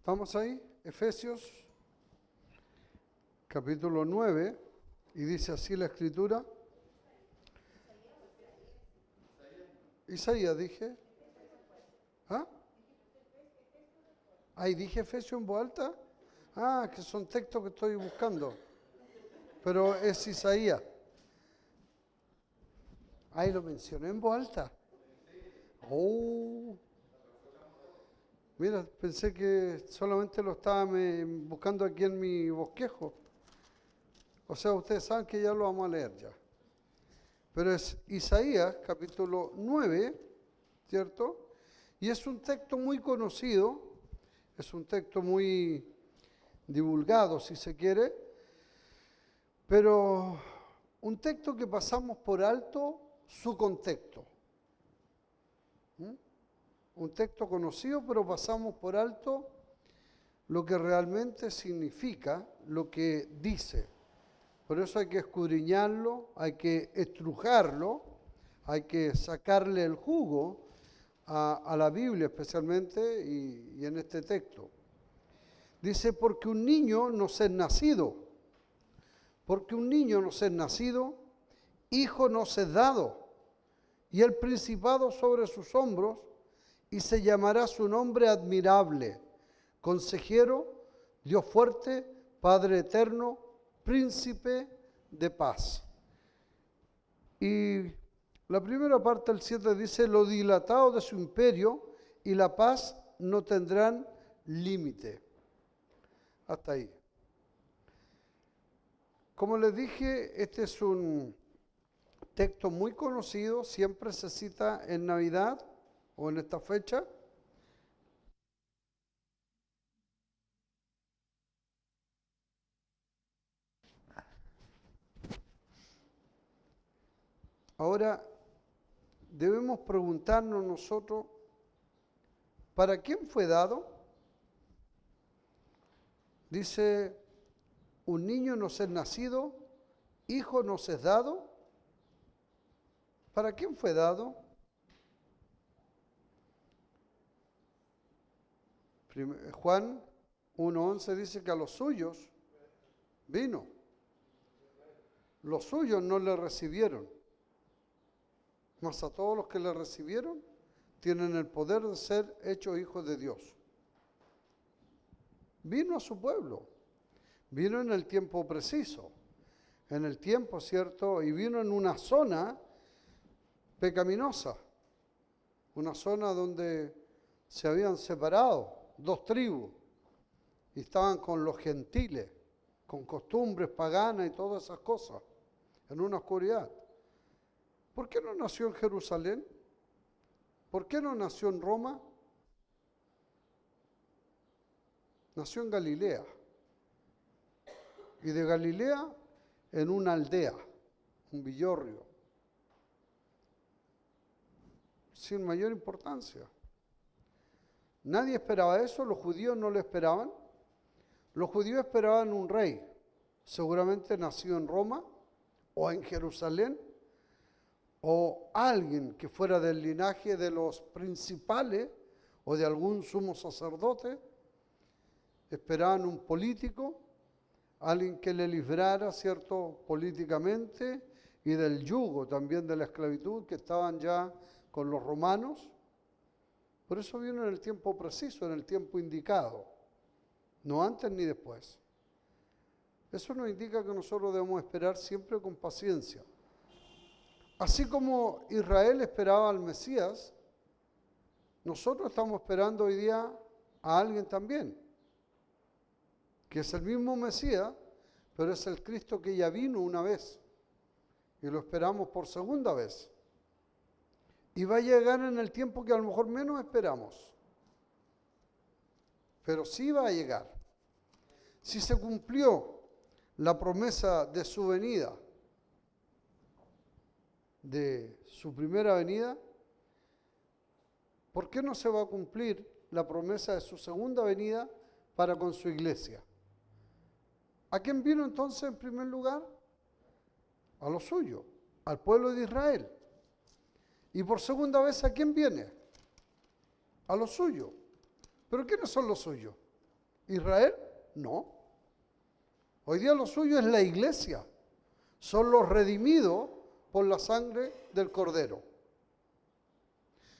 ¿Estamos ahí? Efesios, capítulo 9, y dice así la Escritura. Isaías dije. ¿Ah? Ahí dije Efesios en voz alta. Ah, que son textos que estoy buscando. Pero es Isaías. Ahí lo mencioné en voz alta. Oh. Mira, pensé que solamente lo estaba buscando aquí en mi bosquejo. O sea, ustedes saben que ya lo vamos a leer ya. Pero es Isaías, capítulo 9, ¿cierto? Y es un texto muy conocido, es un texto muy divulgado, si se quiere, pero un texto que pasamos por alto su contexto. Un texto conocido, pero pasamos por alto lo que realmente significa, lo que dice. Por eso hay que escudriñarlo, hay que estrujarlo, hay que sacarle el jugo a la Biblia especialmente y en este texto. Dice, porque un niño nos es nacido, porque un niño nos es nacido, hijo nos es dado, y el principado sobre sus hombros, y se llamará su nombre admirable, consejero, Dios fuerte, Padre eterno, príncipe de paz. Y la primera parte del 7 dice, lo dilatado de su imperio y la paz no tendrán límite. Hasta ahí. Como les dije, este es un texto muy conocido, siempre se cita en Navidad o en esta fecha. Ahora, debemos preguntarnos nosotros, ¿para quién fue dado? Dice, un niño nos es nacido, hijo nos es dado. ¿Para quién fue dado? Juan 1:11 dice que a los suyos vino. Los suyos no le recibieron. Mas a todos los que le recibieron tienen el poder de ser hechos hijos de Dios. Vino a su pueblo. Vino en el tiempo preciso. En el tiempo, ¿cierto? Y vino en una zona pecaminosa. Una zona donde se habían separado dos tribus y estaban con los gentiles, con costumbres paganas y todas esas cosas, en una oscuridad. ¿Por qué no nació en Jerusalén? ¿Por qué no nació en Roma? Nació en Galilea. Y de Galilea en una aldea, un villorrio, sin mayor importancia. Nadie esperaba eso, los judíos no lo esperaban. Los judíos esperaban un rey, seguramente nacido en Roma o en Jerusalén, o alguien que fuera del linaje de los principales o de algún sumo sacerdote. Esperaban un político, alguien que le librara, ¿cierto?, políticamente y del yugo también de la esclavitud que estaban ya con los romanos. Por eso vino en el tiempo preciso, en el tiempo indicado, no antes ni después. Eso nos indica que nosotros debemos esperar siempre con paciencia. Así como Israel esperaba al Mesías, nosotros estamos esperando hoy día a alguien también, que es el mismo Mesías, pero es el Cristo que ya vino una vez y lo esperamos por segunda vez. Y va a llegar en el tiempo que a lo mejor menos esperamos, pero sí va a llegar. Si se cumplió la promesa de su venida, de su primera venida, ¿por qué no se va a cumplir la promesa de su segunda venida para con su iglesia? ¿A quién vino entonces en primer lugar? A lo suyo, al pueblo de Israel. Y por segunda vez, ¿a quién viene? A lo suyo. ¿Pero quiénes son los suyos? ¿Israel? No. Hoy día lo suyo es la iglesia. Son los redimidos por la sangre del Cordero.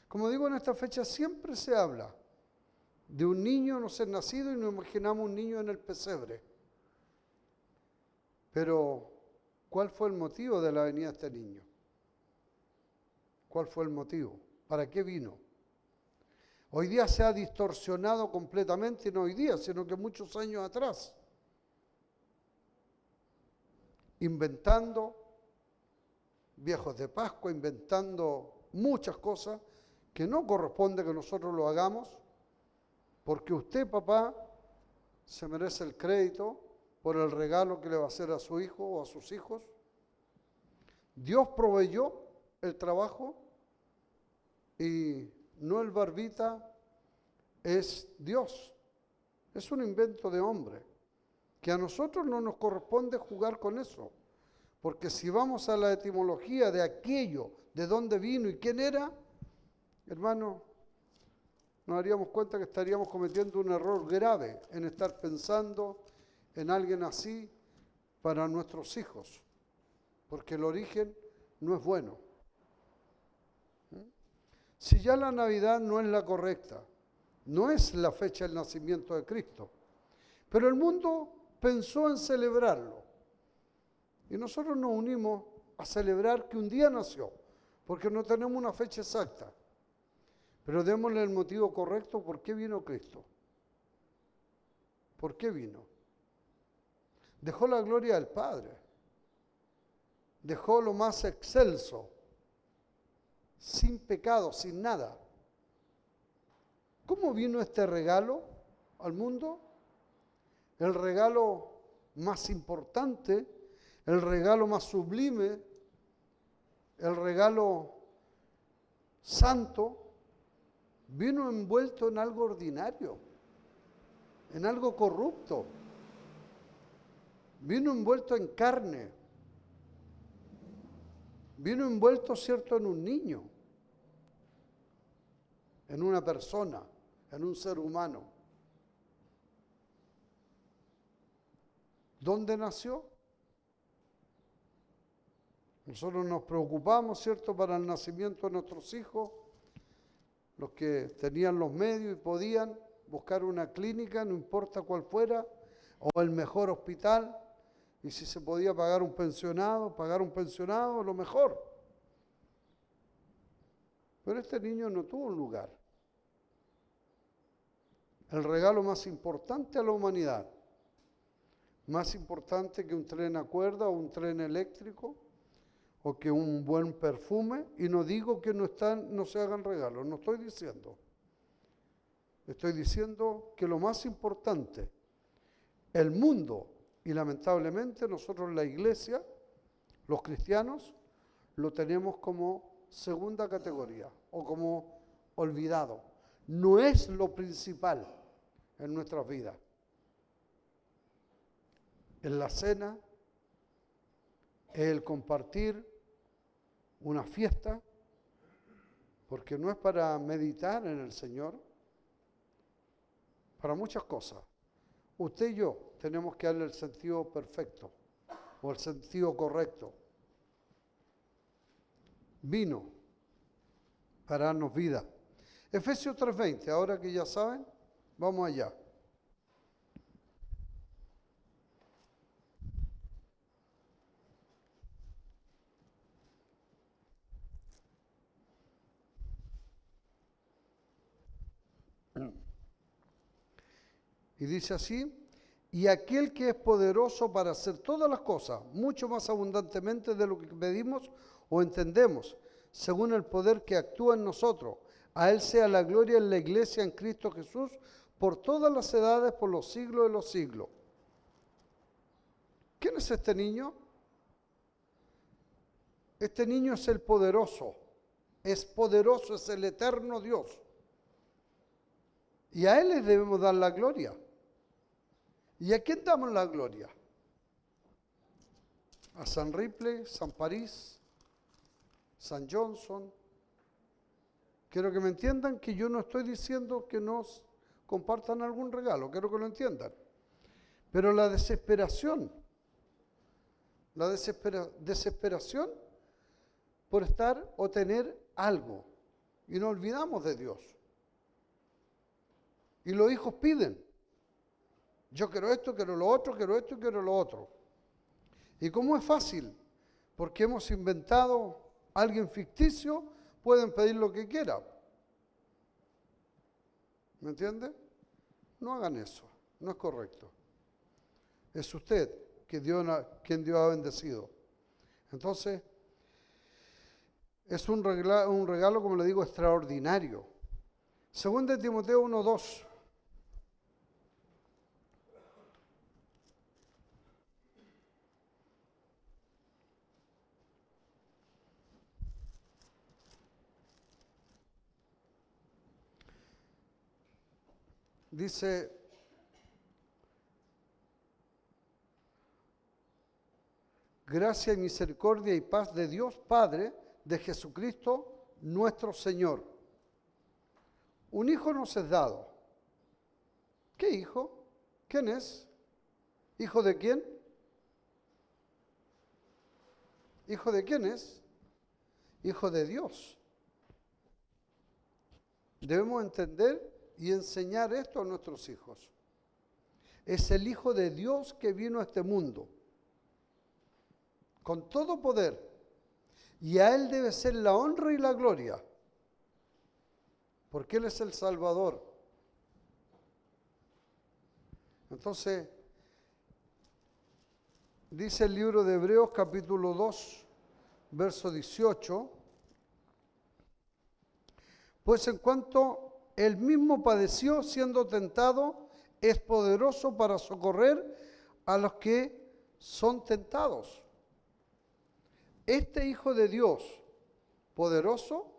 Como digo, en esta fecha siempre se habla de un niño no ser nacido y nos imaginamos un niño en el pesebre. Pero, ¿cuál fue el motivo de la venida de este niño? ¿Cuál fue el motivo? ¿Para qué vino? Hoy día se ha distorsionado completamente, no hoy día, sino que muchos años atrás, inventando viejos de Pascua, inventando muchas cosas que no corresponde que nosotros lo hagamos, porque usted, papá, se merece el crédito por el regalo que le va a hacer a su hijo o a sus hijos. Dios proveyó el trabajo y no el barbita es Dios. Es un invento de hombre, que a nosotros no nos corresponde jugar con eso. Porque si vamos a la etimología de aquello, de dónde vino y quién era, hermano, nos daríamos cuenta que estaríamos cometiendo un error grave en estar pensando en alguien así para nuestros hijos, porque el origen no es bueno. Si ya la Navidad no es la correcta, no es la fecha del nacimiento de Cristo, pero el mundo pensó en celebrarlo. Y nosotros nos unimos a celebrar que un día nació, porque no tenemos una fecha exacta. Pero démosle el motivo correcto por qué vino Cristo. ¿Por qué vino? Dejó la gloria del Padre. Dejó lo más excelso, sin pecado, sin nada. ¿Cómo vino este regalo al mundo? El regalo más importante, el regalo más sublime, el regalo santo, vino envuelto en algo ordinario, en algo corrupto. Vino envuelto en carne. Vino envuelto, cierto, en un niño, en una persona, en un ser humano. ¿Dónde nació? Nosotros nos preocupamos, ¿cierto?, para el nacimiento de nuestros hijos, los que tenían los medios y podían buscar una clínica, no importa cuál fuera, o el mejor hospital, y si se podía pagar un pensionado, lo mejor. Pero este niño no tuvo un lugar. El regalo más importante a la humanidad, más importante que un tren a cuerda o un tren eléctrico, o que un buen perfume, y no digo que no se hagan regalos, no estoy diciendo. Estoy diciendo que lo más importante, el mundo, y lamentablemente nosotros la iglesia, los cristianos, lo tenemos como segunda categoría o como olvidado. No es lo principal en nuestras vidas. En la cena, el compartir una fiesta, porque no es para meditar en el Señor, para muchas cosas. Usted y yo tenemos que darle el sentido perfecto o el sentido correcto. Vino para darnos vida. Efesios 3:20, ahora que ya saben, vamos allá. Y dice así, y aquel que es poderoso para hacer todas las cosas, mucho más abundantemente de lo que pedimos o entendemos, según el poder que actúa en nosotros. A Él sea la gloria en la iglesia en Cristo Jesús, por todas las edades, por los siglos de los siglos. ¿Quién es este niño? Este niño es el poderoso, es el eterno Dios. Y a Él le debemos dar la gloria. ¿Y a quién damos la gloria? A San Ripley, San París, San Johnson. Quiero que me entiendan que yo no estoy diciendo que nos compartan algún regalo, quiero que lo entiendan. Pero la desesperación por estar o tener algo. Y nos olvidamos de Dios. Y los hijos piden. Yo quiero esto, quiero lo otro, quiero esto y quiero lo otro. ¿Y cómo es fácil? Porque hemos inventado alguien ficticio, pueden pedir lo que quieran. ¿Me entiende? No hagan eso, no es correcto. Es usted quien Dios ha bendecido. Entonces, es un regalo, como le digo, extraordinario. Segunda de Timoteo 1:2. Dice, gracia y misericordia y paz de Dios Padre, de Jesucristo nuestro Señor. Un hijo nos es dado. ¿Qué hijo? ¿Quién es? ¿Hijo de quién? ¿Hijo de quién es? Hijo de Dios. Debemos entender y enseñar esto a nuestros hijos. Es el Hijo de Dios que vino a este mundo con todo poder, y a Él debe ser la honra y la gloria, porque Él es el Salvador. Entonces, dice el libro de Hebreos capítulo 2, verso 18, pues en cuanto Él mismo padeció siendo tentado, es poderoso para socorrer a los que son tentados. Este Hijo de Dios, poderoso,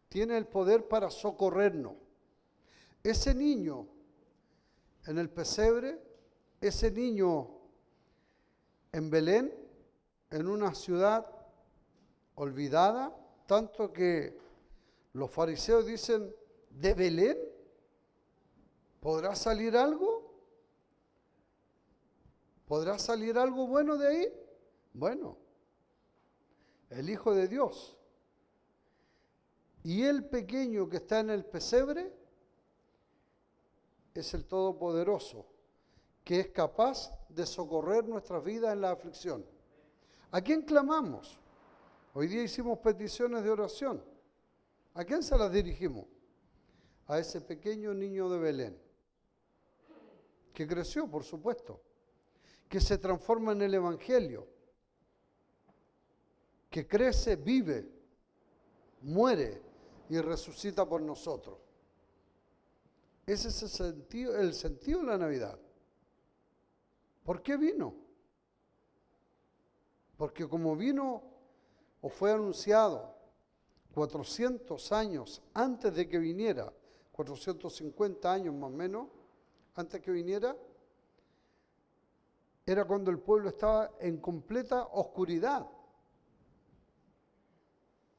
tiene el poder para socorrernos. Ese niño en el pesebre, ese niño en Belén, en una ciudad olvidada, tanto que los fariseos dicen, ¿de Belén podrá salir algo? ¿Podrá salir algo bueno de ahí? Bueno, el Hijo de Dios. Y el pequeño que está en el pesebre es el Todopoderoso, que es capaz de socorrer nuestras vidas en la aflicción. ¿A quién clamamos? Hoy día hicimos peticiones de oración. ¿A quién se las dirigimos? A ese pequeño niño de Belén, que creció, por supuesto, que se transforma en el Evangelio, que crece, vive, muere y resucita por nosotros. Ese es el sentido de la Navidad. ¿Por qué vino? Porque como vino o fue anunciado 400 años antes de que viniera, 450 años más o menos, antes que viniera, era cuando el pueblo estaba en completa oscuridad.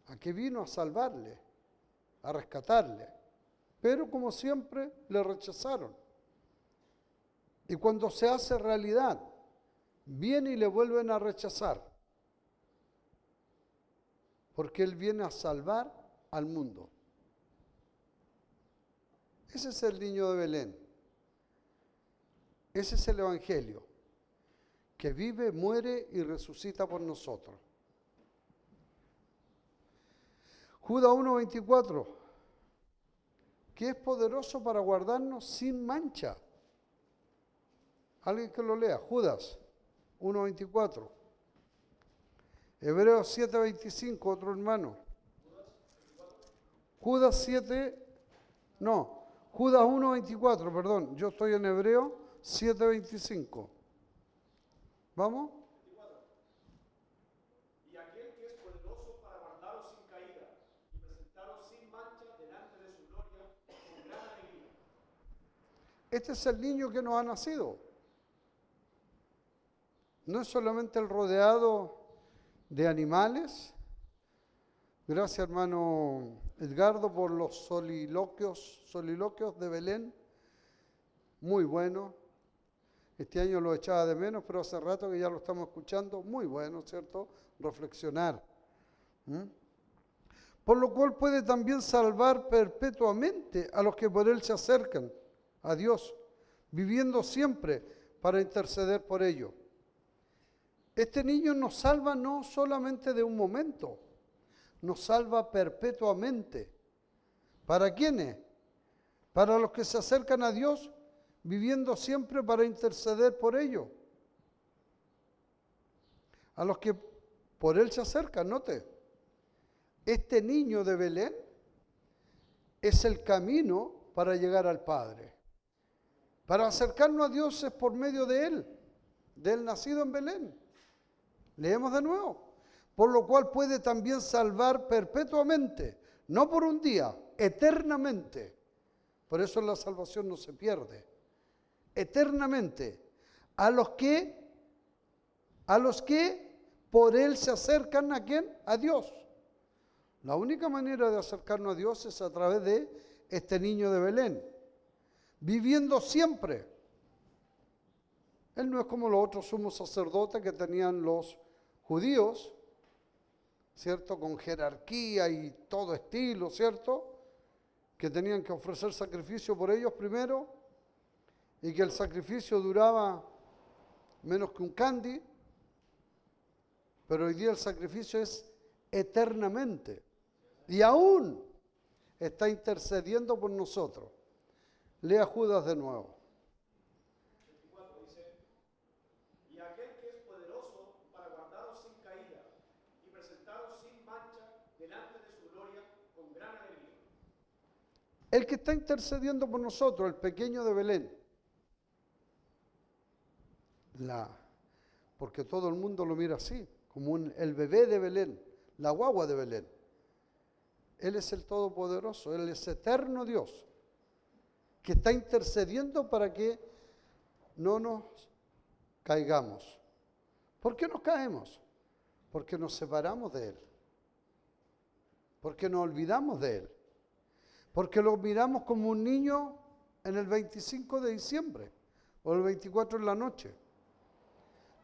¿A qué vino? A salvarle, a rescatarle. Pero como siempre, le rechazaron. Y cuando se hace realidad, viene y le vuelven a rechazar. Porque Él viene a salvar al mundo. Ese es el niño de Belén. Ese es el Evangelio, que vive, muere y resucita por nosotros. Judas 1:24, que es poderoso para guardarnos sin mancha. Alguien que lo lea, Judas 1:24. Hebreos 7:25, otro hermano. Judas 1:24, perdón. Yo estoy en Hebreos 7:25. ¿Vamos? Y aquel que es poderoso para guardaros sin caída y presentaros sin mancha delante de su gloria con gran alegría. Este es el niño que nos ha nacido. No es solamente el rodeado de animales. Gracias, hermano Edgardo, por los soliloquios de Belén. muy bueno. Este año lo echaba de menos, pero hace rato que ya lo estamos escuchando. Muy bueno, ¿cierto? Reflexionar. ¿Mm? Por lo cual puede también salvar perpetuamente a los que por Él se acercan a Dios, viviendo siempre para interceder por ellos. Este niño nos salva no solamente de un momento, nos salva perpetuamente. ¿Para quiénes? Para los que se acercan a Dios, viviendo siempre para interceder por ellos. A los que por Él se acercan, note. Este niño de Belén es el camino para llegar al Padre. Para acercarnos a Dios es por medio de Él nacido en Belén. Leemos de nuevo. Por lo cual puede también salvar perpetuamente, no por un día, eternamente. Por eso la salvación no se pierde. Eternamente. A los que por Él se acercan, ¿a quién? A Dios. La única manera de acercarnos a Dios es a través de este niño de Belén. Viviendo siempre. Él no es como los otros sumos sacerdotes que tenían los judíos, ¿cierto? Con jerarquía y todo estilo, ¿cierto? Que tenían que ofrecer sacrificio por ellos primero y que el sacrificio duraba menos que un candy, pero hoy día el sacrificio es eternamente y aún está intercediendo por nosotros. Lea Judas de nuevo. 24 dice, y aquel que es poderoso para guardaros sin caída y presentaros sin mancha delante de su gloria con gran alegría. El que está intercediendo por nosotros, el pequeño de Belén. Porque todo el mundo lo mira así, como el bebé de Belén, la guagua de Belén. Él es el Todopoderoso, Él es eterno Dios, que está intercediendo para que no nos caigamos. ¿Por qué nos caemos? Porque nos separamos de Él. Porque nos olvidamos de Él. Porque lo miramos como un niño en el 25 de diciembre o el 24 en la noche.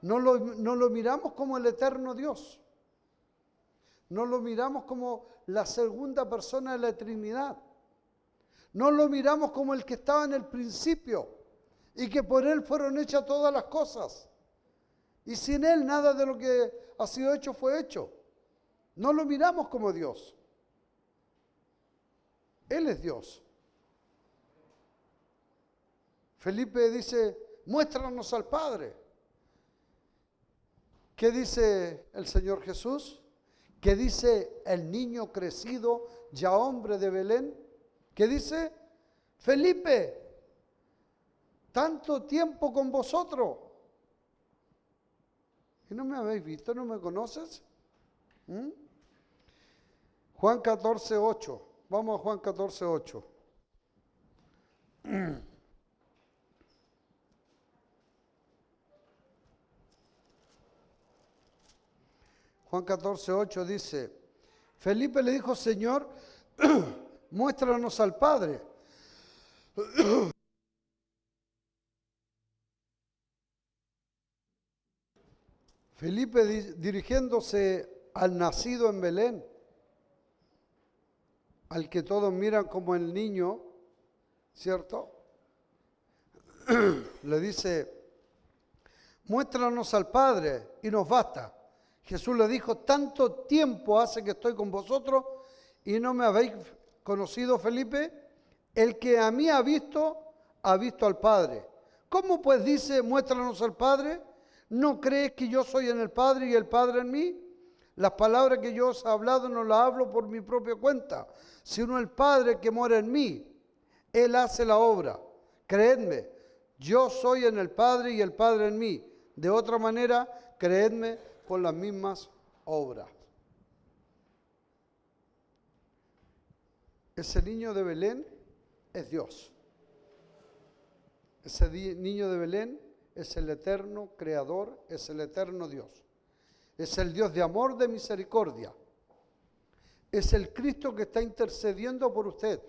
No lo miramos como el eterno Dios. No lo miramos como la segunda persona de la Trinidad. No lo miramos como el que estaba en el principio y que por Él fueron hechas todas las cosas. Y sin Él nada de lo que ha sido hecho fue hecho. No lo miramos como Dios. Él es Dios. Felipe dice, muéstranos al Padre. ¿Qué dice el Señor Jesús? ¿Qué dice el niño crecido, ya hombre de Belén? ¿Qué dice? Felipe, tanto tiempo con vosotros. ¿Y no me habéis visto? ¿No me conoces? Juan 14:8. Vamos a Juan 14:8. Juan 14:8 dice, Felipe le dijo, Señor, muéstranos al Padre. Felipe dirigiéndose al nacido en Belén, al que todos miran como el niño, ¿cierto? Le dice, muéstranos al Padre y nos basta. Jesús le dijo, tanto tiempo hace que estoy con vosotros y no me habéis conocido, Felipe. El que a mí ha visto al Padre. ¿Cómo pues dice, muéstranos al Padre? ¿No crees que yo soy en el Padre y el Padre en mí? Las palabras que yo os he hablado no las hablo por mi propia cuenta, sino el Padre que mora en mí. Él hace la obra. Creedme, yo soy en el Padre y el Padre en mí. De otra manera, creedme con las mismas obras. Ese niño de Belén es Dios. Ese niño de Belén es el eterno creador, es el eterno Dios. Es el Dios de amor, de misericordia. Es el Cristo que está intercediendo por usted.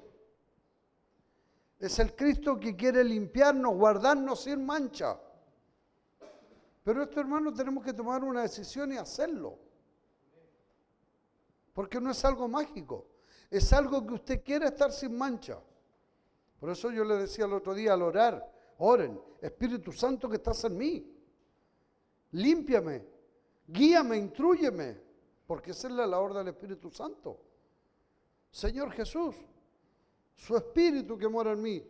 Es el Cristo que quiere limpiarnos, guardarnos sin mancha. Pero esto, hermanos, tenemos que tomar una decisión y hacerlo. Porque no es algo mágico. Es algo que usted quiere estar sin mancha. Por eso yo le decía el otro día al orar, oren, Espíritu Santo que estás en mí. Límpiame, guíame, intrúyeme. Porque esa es la labor del Espíritu Santo. Señor Jesús, su Espíritu que mora en mí.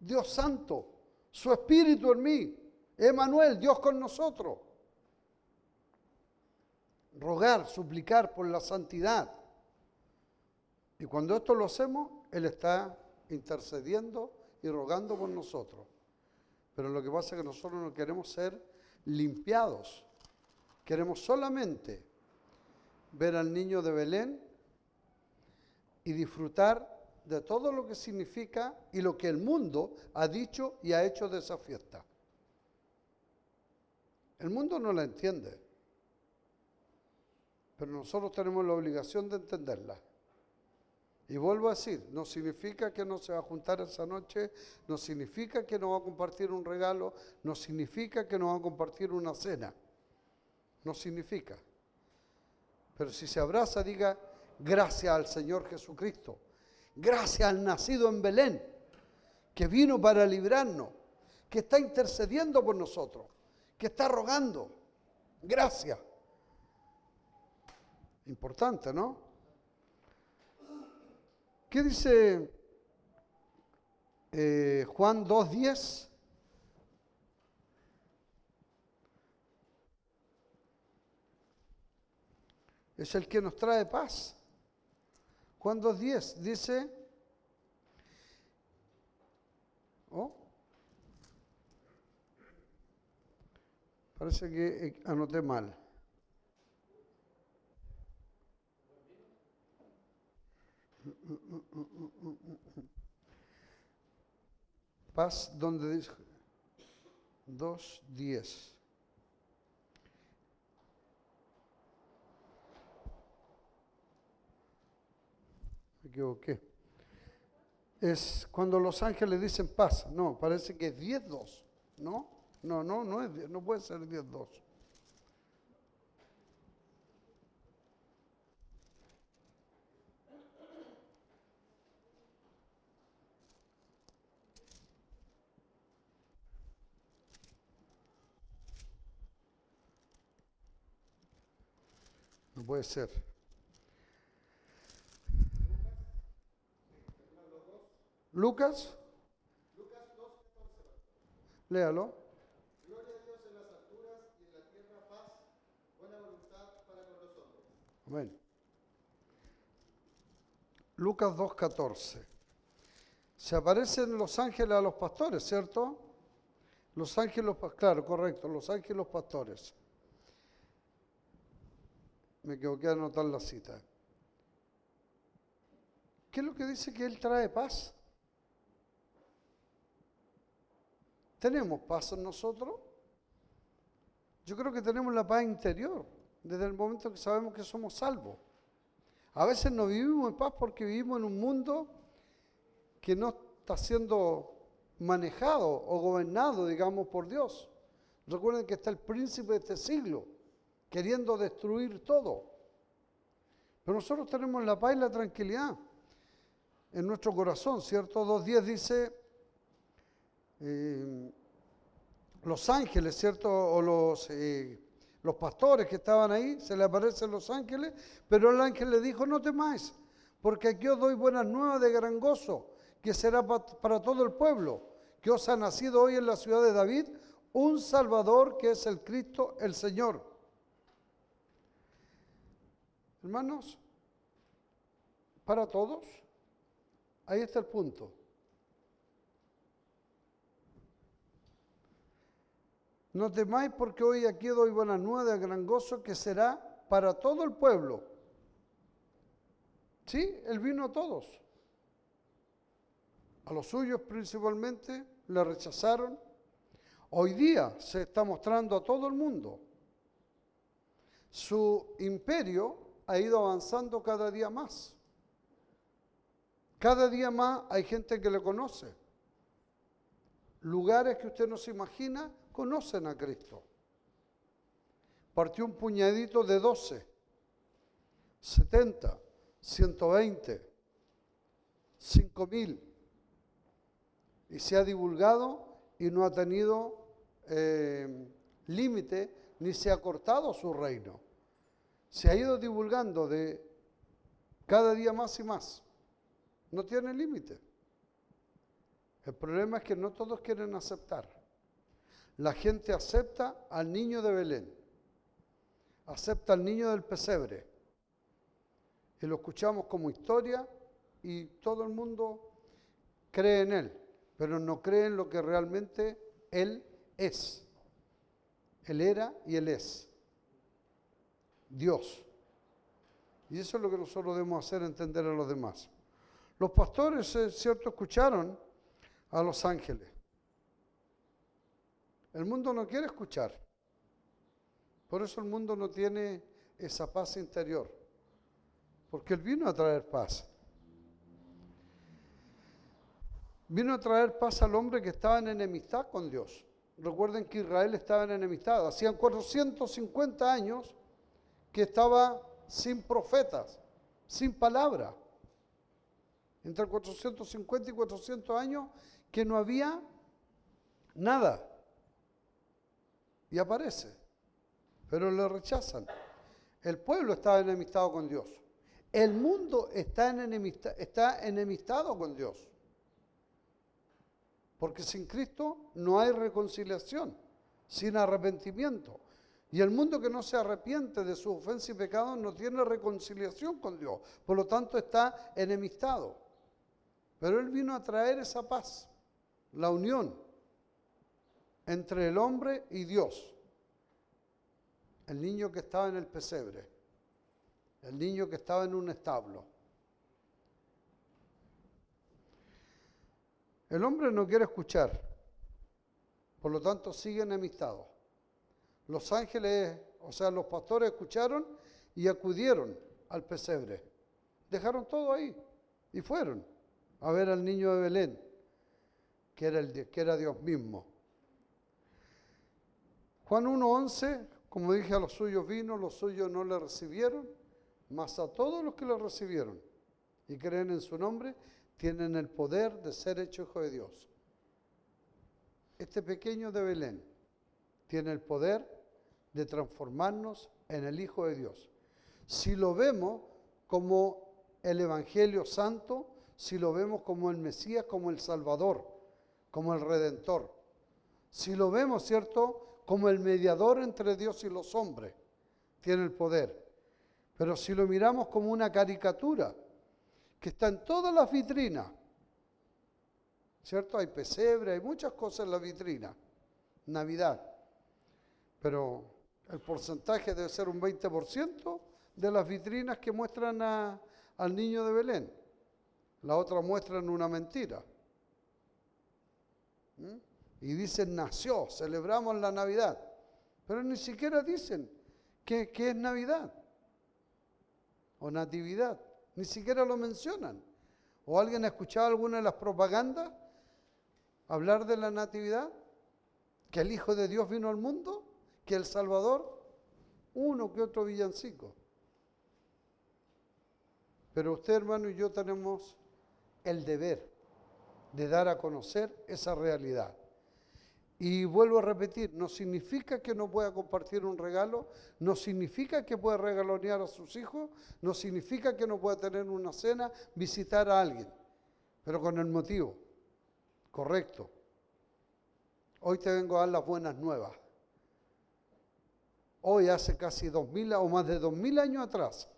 Dios Santo, su Espíritu en mí. Emmanuel, Dios con nosotros. Rogar, suplicar por la santidad. Y cuando esto lo hacemos, Él está intercediendo y rogando por nosotros. Pero lo que pasa es que nosotros no queremos ser limpiados. Queremos solamente ver al niño de Belén y disfrutar de todo lo que significa y lo que el mundo ha dicho y ha hecho de esa fiesta. El mundo no la entiende, pero nosotros tenemos la obligación de entenderla. Y vuelvo a decir, no significa que no se va a juntar esa noche, no significa que no va a compartir un regalo, no significa que no va a compartir una cena. No significa. Pero si se abraza, diga, gracias al Señor Jesucristo, gracias al nacido en Belén, que vino para librarnos, que está intercediendo por nosotros, que está rogando. Gracias. Importante, ¿no? ¿Qué dice Juan 2:10? Es el que nos trae paz. Juan 2:10 dice, parece que anoté mal. Paz, donde dice 2:10. Me equivoqué. Es cuando los ángeles dicen paz. No, parece que es 10:2. ¿No? No es 10, no puede ser 10:2. No puede ser. Lucas. Léalo. Gloria a Dios en las alturas y en la tierra paz, buena voluntad para con los hombres. Amén. Lucas 2:14. Se aparecen los ángeles a los pastores, ¿cierto? Los ángeles, claro, correcto, los ángeles pastores. Me equivoqué de anotar la cita. ¿Qué es lo que dice que Él trae paz? ¿Tenemos paz en nosotros? Yo creo que tenemos la paz interior, desde el momento que sabemos que somos salvos. A veces no vivimos en paz porque vivimos en un mundo que no está siendo manejado o gobernado, digamos, por Dios. Recuerden que está el príncipe de este siglo, queriendo destruir todo. Pero nosotros tenemos la paz y la tranquilidad en nuestro corazón, ¿cierto? 2:10 dice, los ángeles, ¿cierto? O los pastores que estaban ahí, se le aparecen los ángeles, pero el ángel le dijo, no temáis, porque aquí os doy buenas nuevas de gran gozo, que será para todo el pueblo, que os ha nacido hoy en la ciudad de David un Salvador que es el Cristo, el Señor. Hermanos, para todos, ahí está el punto. No temáis porque hoy aquí doy buenas nuevas de gran gozo que será para todo el pueblo. Sí, Él vino a todos. A los suyos principalmente le rechazaron. Hoy día se está mostrando a todo el mundo. Su imperio ha ido avanzando cada día más. Cada día más hay gente que le conoce. Lugares que usted no se imagina conocen a Cristo. Partió un puñadito de 12, 70, 120, 5.000. Y se ha divulgado y no ha tenido límite ni se ha cortado su reino. Se ha ido divulgando de cada día más y más. No tiene límite. El problema es que no todos quieren aceptar. La gente acepta al niño de Belén, acepta al niño del pesebre, y lo escuchamos como historia y todo el mundo cree en él, pero no cree en lo que realmente él es. Él era y él es Dios. Y eso es lo que nosotros debemos hacer, entender a los demás. Los pastores, es cierto, escucharon a los ángeles. El mundo no quiere escuchar. Por eso el mundo no tiene esa paz interior. Porque Él vino a traer paz. Vino a traer paz al hombre que estaba en enemistad con Dios. Recuerden que Israel estaba en enemistad. Hacían 450 años que estaba sin profetas, sin palabra. Entre 450 y 400 años que no había nada. Y aparece. Pero le rechazan. El pueblo estaba enemistado con Dios. El mundo está enemistado con Dios. Porque sin Cristo no hay reconciliación, sin arrepentimiento. Y el mundo que no se arrepiente de su ofensa y pecado no tiene reconciliación con Dios. Por lo tanto está enemistado. Pero Él vino a traer esa paz, la unión entre el hombre y Dios. El niño que estaba en el pesebre, el niño que estaba en un establo. El hombre no quiere escuchar, por lo tanto sigue enemistado. Los ángeles, o sea, los pastores escucharon y acudieron al pesebre. Dejaron todo ahí y fueron a ver al niño de Belén, que era Dios mismo. Juan 1:11, como dije, a los suyos vino, los suyos no le recibieron, mas a todos los que le recibieron y creen en su nombre, tienen el poder de ser hechos hijos de Dios. Este pequeño de Belén tiene el poder de transformarnos en el Hijo de Dios. Si lo vemos como el Evangelio Santo, si lo vemos como el Mesías, como el Salvador, como el Redentor. Si lo vemos, ¿cierto?, como el mediador entre Dios y los hombres, tiene el poder. Pero si lo miramos como una caricatura, que está en todas las vitrinas, ¿cierto? Hay pesebre, hay muchas cosas en la vitrina, Navidad, pero el porcentaje debe ser un 20% de las vitrinas que muestran al niño de Belén. La otra muestran una mentira. Y dicen nació, celebramos la Navidad, pero ni siquiera dicen que es Navidad o Natividad. Ni siquiera lo mencionan. ¿O alguien ha escuchado alguna de las propagandas hablar de la natividad? ¿Que el Hijo de Dios vino al mundo? ¿Que el Salvador? Uno que otro villancico. Pero usted, hermano, y yo tenemos el deber de dar a conocer esa realidad. Y vuelvo a repetir, no significa que no pueda compartir un regalo, no significa que pueda regalonear a sus hijos, no significa que no pueda tener una cena, visitar a alguien, pero con el motivo correcto. Hoy te vengo a dar las buenas nuevas. Hoy, hace casi 2000 o más de 2000 años atrás,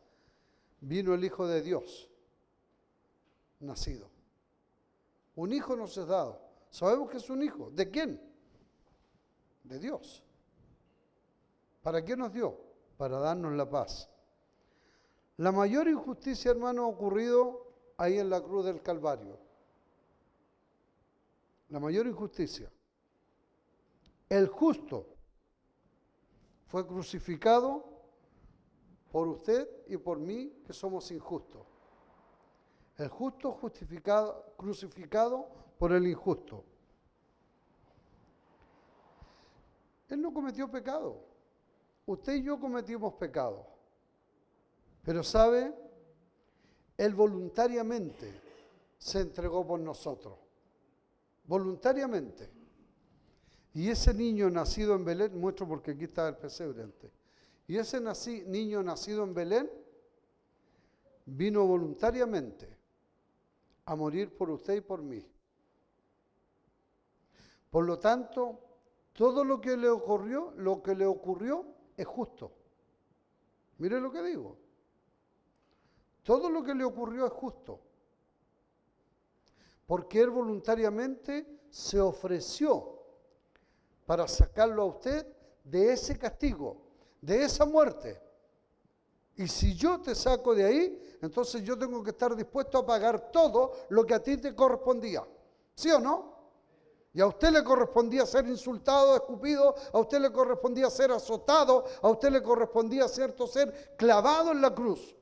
vino el Hijo de Dios, nacido. Un hijo nos es dado. Sabemos que es un hijo. ¿De quién? De Dios. ¿Para qué nos dio? Para darnos la paz. La mayor injusticia, hermano, ha ocurrido ahí en la cruz del Calvario. La mayor injusticia. El justo fue crucificado por usted y por mí, que somos injustos. El justo justificado, crucificado por el injusto. Él no cometió pecado. Usted y yo cometimos pecado. Pero ¿sabe? Él voluntariamente se entregó por nosotros. Voluntariamente. Y ese niño nacido en Belén, muestro porque aquí está el pesebre antes. Y ese niño nacido en Belén vino voluntariamente a morir por usted y por mí. Por lo tanto, todo lo que le ocurrió es justo. Mire lo que digo. Todo lo que le ocurrió es justo. Porque Él voluntariamente se ofreció para sacarlo a usted de ese castigo, de esa muerte. Y si yo te saco de ahí, entonces yo tengo que estar dispuesto a pagar todo lo que a ti te correspondía. ¿Sí o no? Y a usted le correspondía ser insultado, escupido, a usted le correspondía ser azotado, a usted le correspondía, cierto, ser clavado en la cruz.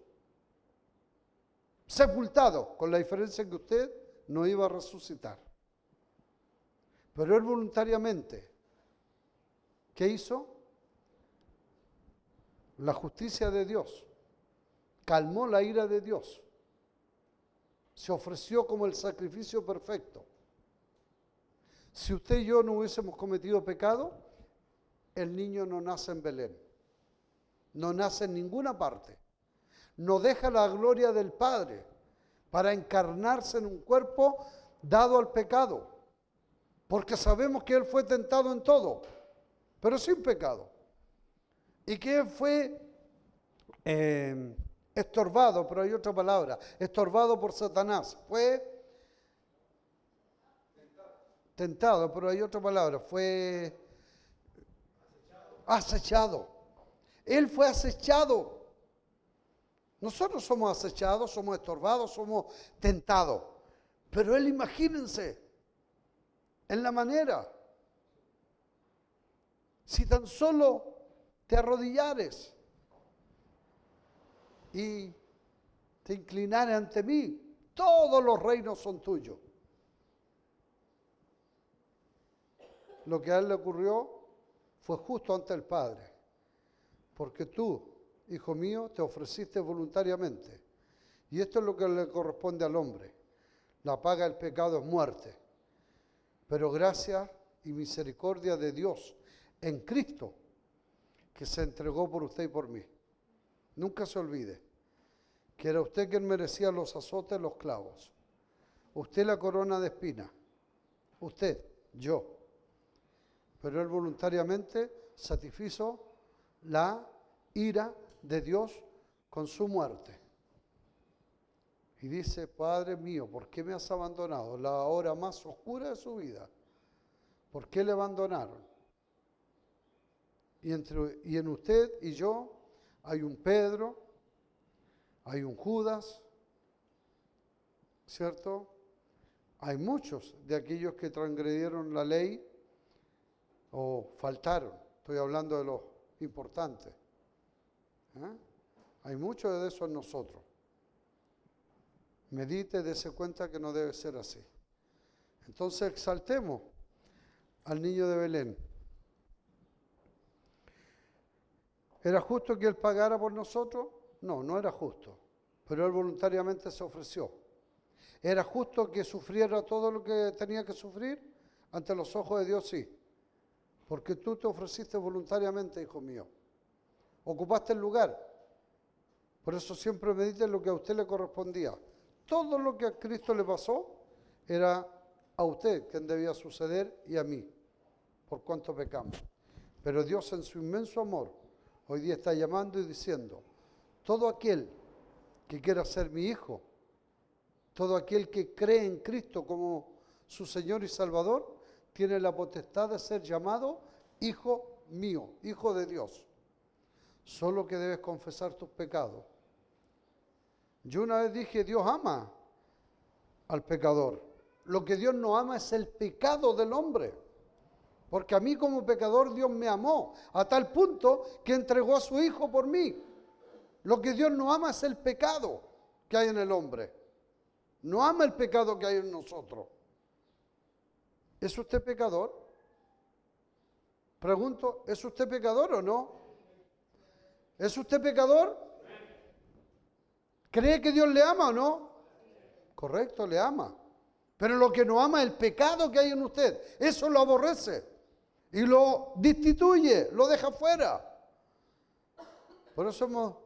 Sepultado, con la diferencia que usted no iba a resucitar. Pero Él voluntariamente, ¿qué hizo? La justicia de Dios. Calmó la ira de Dios. Se ofreció como el sacrificio perfecto. Si usted y yo no hubiésemos cometido pecado, el niño no nace en Belén. No nace en ninguna parte. No deja la gloria del Padre para encarnarse en un cuerpo dado al pecado. Porque sabemos que Él fue tentado en todo, pero sin pecado. Y que Él fue estorbado, pero hay otra palabra, estorbado por Satanás. Fue tentado, pero hay otra palabra, fue acechado. Él fue acechado. Nosotros somos acechados, somos estorbados, somos tentados. Pero Él, imagínense, en la manera, si tan solo te arrodillares y te inclinares ante mí, todos los reinos son tuyos. Lo que a Él le ocurrió fue justo ante el Padre, porque tú, hijo mío, te ofreciste voluntariamente. Y esto es lo que le corresponde al hombre. La paga del pecado es muerte. Pero gracia y misericordia de Dios en Cristo, que se entregó por usted y por mí. Nunca se olvide que era usted quien merecía los azotes, los clavos. Usted la corona de espinas. Usted, yo. Pero Él voluntariamente satisfizo la ira de Dios con su muerte. Y dice, Padre mío, ¿por qué me has abandonado? La hora más oscura de su vida. ¿Por qué le abandonaron? Y en usted y yo hay un Pedro, hay un Judas, ¿cierto? Hay muchos de aquellos que transgredieron la ley o faltaron. Estoy hablando de los importantes. Hay muchos de esos en nosotros. Medite, dése cuenta que no debe ser así. Entonces exaltemos al niño de Belén. ¿Era justo que Él pagara por nosotros? No, no era justo. Pero Él voluntariamente se ofreció. ¿Era justo que sufriera todo lo que tenía que sufrir? Ante los ojos de Dios, sí. Porque tú te ofreciste voluntariamente, hijo mío. Ocupaste el lugar. Por eso siempre medite lo que a usted le correspondía. Todo lo que a Cristo le pasó era a usted quien debía suceder y a mí, por cuanto pecamos. Pero Dios en su inmenso amor hoy día está llamando y diciendo, todo aquel que quiera ser mi hijo, todo aquel que cree en Cristo como su Señor y Salvador, tiene la potestad de ser llamado hijo mío, hijo de Dios. Solo que debes confesar tus pecados. Yo una vez dije, Dios ama al pecador. Lo que Dios no ama es el pecado del hombre. Porque a mí como pecador Dios me amó a tal punto que entregó a su Hijo por mí. Lo que Dios no ama es el pecado que hay en el hombre. no ama el pecado que hay en nosotros. ¿Es usted pecador? Pregunto, ¿es usted pecador o no? ¿Es usted pecador? ¿Cree que Dios le ama o no? Correcto, le ama. Pero lo que no ama es el pecado que hay en usted. Eso lo aborrece y lo destituye, lo deja fuera. Por eso hemos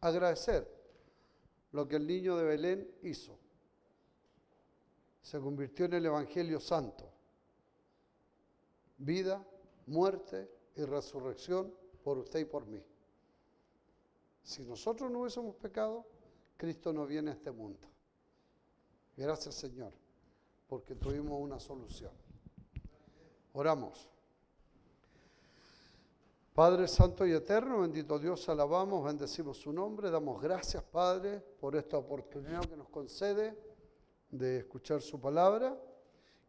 agradecer lo que el niño de Belén hizo. Se convirtió en el Evangelio Santo. Vida, muerte y resurrección por usted y por mí. Si nosotros no hubiésemos pecado, Cristo no viene a este mundo. Gracias, Señor, porque tuvimos una solución. Oramos. Padre Santo y Eterno, bendito Dios, alabamos, bendecimos su nombre, damos gracias, Padre, por esta oportunidad que nos concede de escuchar su palabra.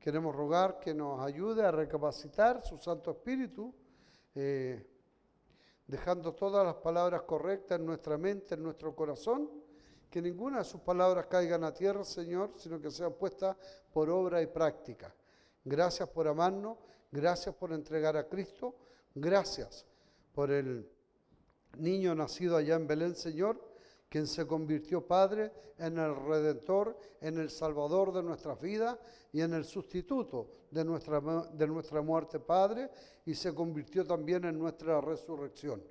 Queremos rogar que nos ayude a recapacitar su Santo Espíritu, dejando todas las palabras correctas en nuestra mente, en nuestro corazón, que ninguna de sus palabras caigan a tierra, Señor, sino que sean puestas por obra y práctica. Gracias por amarnos, gracias por entregar a Cristo, gracias por el niño nacido allá en Belén, Señor, quien se convirtió, Padre, en el Redentor, en el Salvador de nuestras vidas y en el sustituto de nuestra muerte, Padre, y se convirtió también en nuestra resurrección.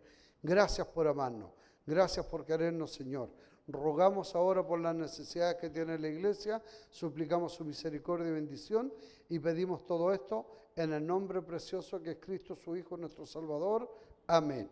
Gracias por amarnos, gracias por querernos, Señor. Rogamos ahora por las necesidades que tiene la iglesia, suplicamos su misericordia y bendición y pedimos todo esto en el nombre precioso que es Cristo, su Hijo, nuestro Salvador. Amén.